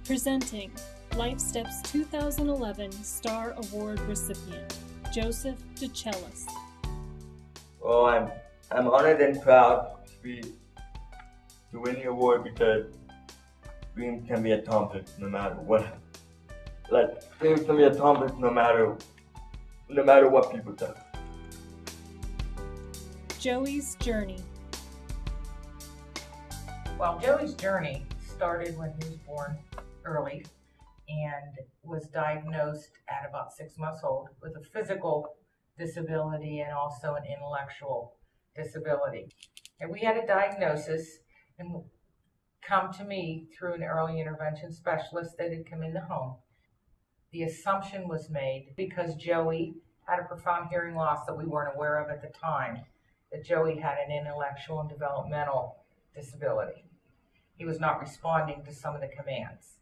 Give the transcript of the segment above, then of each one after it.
Presenting Lifesteps 2011 Star Award recipient, Joseph DeChellis. Well, I'm honored and proud to win the award because dreams can be accomplished no matter what. Dreams can be accomplished no matter what people tell. Joey's journey. Well, Joey's journey started when he was born early and was diagnosed at about 6 months old with a physical disability and also an intellectual disability. And we had a diagnosis and come to me through an early intervention specialist that had come in the home. The assumption was made, because Joey had a profound hearing loss that we weren't aware of at the time, that Joey had an intellectual and developmental disability. He was not responding to some of the commands.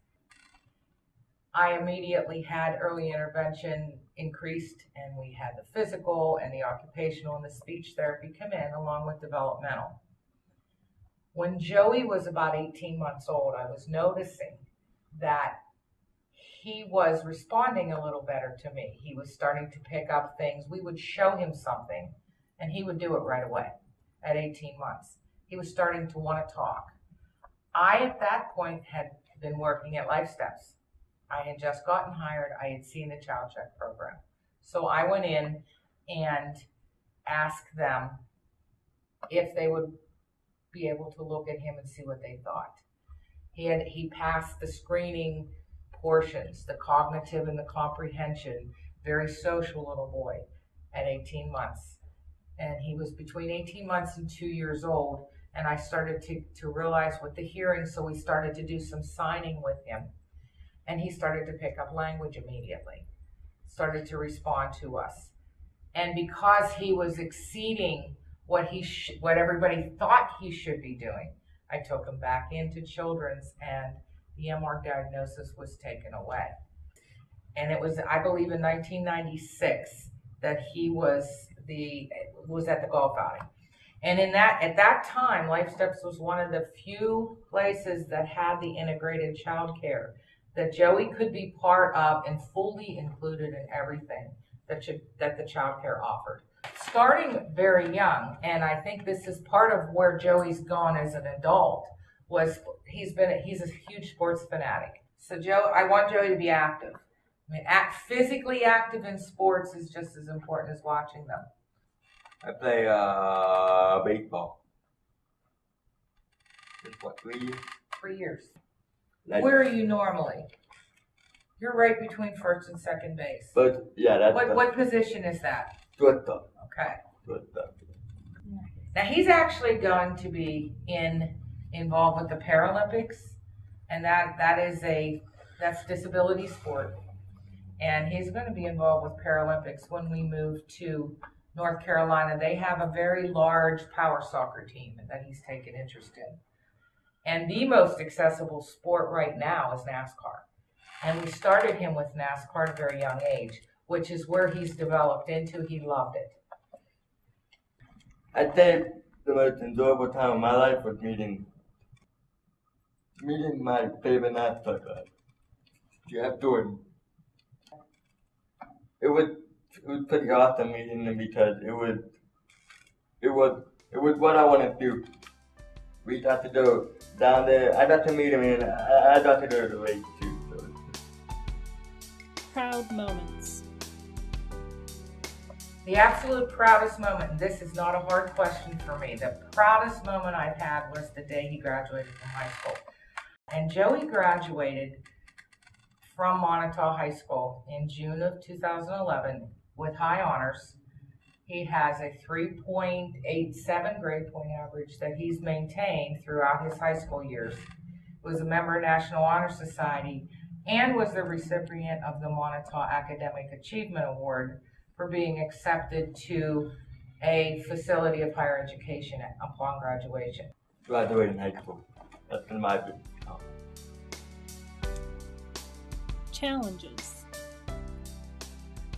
I immediately had early intervention increased, and we had the physical and the occupational and the speech therapy come in along with developmental. When Joey was about 18 months old, I was noticing that he was responding a little better to me. He was starting to pick up things. We would show him something and he would do it right away at 18 months. He was starting to want to talk. I, at that point, had been working at Lifesteps. I had just gotten hired. I had seen the Child Check program. So I went in and asked them if they would be able to look at him and see what they thought. He passed the screening portions, the cognitive and the comprehension, very social little boy at 18 months. And he was between 18 months and 2 years old. And I started to realize with the hearing, so we started to do some signing with him. And he started to pick up language immediately, started to respond to us. And because he was exceeding what everybody thought he should be doing, I took him back into children's and the MR diagnosis was taken away. And it was, I believe, in 1996 that he was at the golf outing. And at that time, Lifesteps was one of the few places that had the integrated child care that Joey could be part of and fully included in everything that the child care offered. Starting very young, and I think this is part of where Joey's gone as an adult, was he's a huge sports fanatic. So I want Joey to be active. I mean, physically active in sports is just as important as watching them. I play baseball. Just what, 3 years? 3 years. Where are you normally? You're right between first and second base. But yeah, that's what position is that? Shortstop. Okay. Shortstop. Now he's actually going to be involved with the Paralympics, and that's disability sport. And he's going to be involved with Paralympics when we move to North Carolina. They have a very large power soccer team that he's taken interest in. And the most accessible sport right now is NASCAR. And we started him with NASCAR at a very young age, which is where he's developed into. He loved it. I think the most enjoyable time of my life was meeting my favorite NASCAR driver, Jeff Jordan. It was pretty awesome meeting him because it was what I wanted to do. We got to go down there. I got to meet him, and I got to go to the race too. So. Proud moments. The absolute proudest moment, and this is not a hard question for me, the proudest moment I've had was the day he graduated from high school. And Joey graduated from Montauk High School in June of 2011 with high honors. He has a 3.87 grade point average that he's maintained throughout his high school years. Was a member of National Honor Society and was the recipient of the Montauk Academic Achievement Award for being accepted to a facility of higher education upon graduation. Graduating high school. That's been my big Challenges.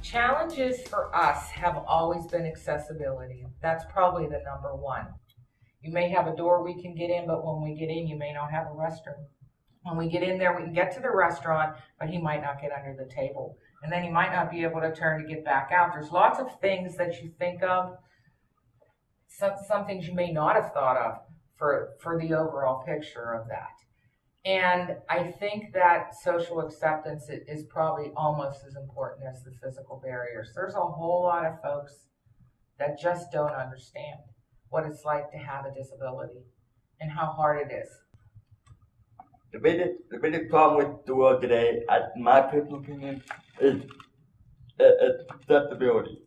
Challenges for us have always been accessibility. That's probably the number one. You may have a door we can get in, but when we get in, you may not have a restroom. When we get in there, we can get to the restaurant, but he might not get under the table. And then he might not be able to turn to get back out. There's lots of things that you think of, some things you may not have thought of for the overall picture of that. And I think that social acceptance is probably almost as important as the physical barriers. There's a whole lot of folks that just don't understand what it's like to have a disability and how hard it is. The biggest problem with the world today, in my personal opinion, is acceptability.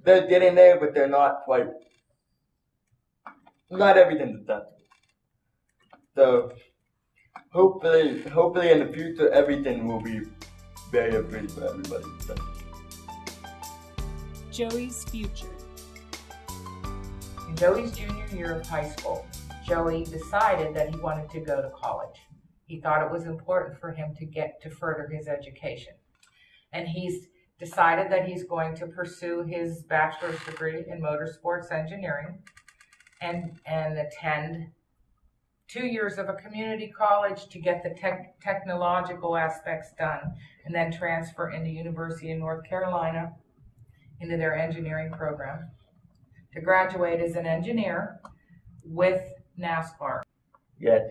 They're getting there, but they're not quite. Not everything's acceptable. So hopefully in the future, everything will be very pretty for everybody. So. Joey's future. In Joey's junior year of high school, Joey decided that he wanted to go to college. He thought it was important for him to further his education. And he's decided that he's going to pursue his bachelor's degree in motorsports engineering and attend 2 years of a community college to get the technological aspects done, and then transfer into University of North Carolina into their engineering program to graduate as an engineer with NASCAR. Yes,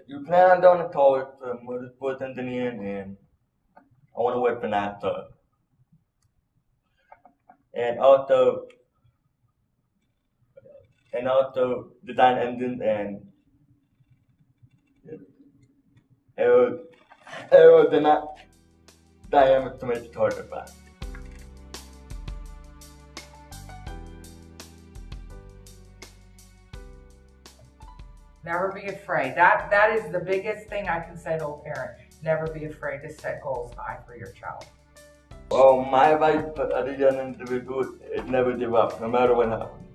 you plan on going to college for motorsports engineering, and I want to work for NASA. And also design engines and aerodynamic diameter to make the car go fast. Never be afraid. That is the biggest thing I can say to a parent. Never be afraid to set goals high for your child. Well, my advice for other young individuals is never give up, no matter what happens.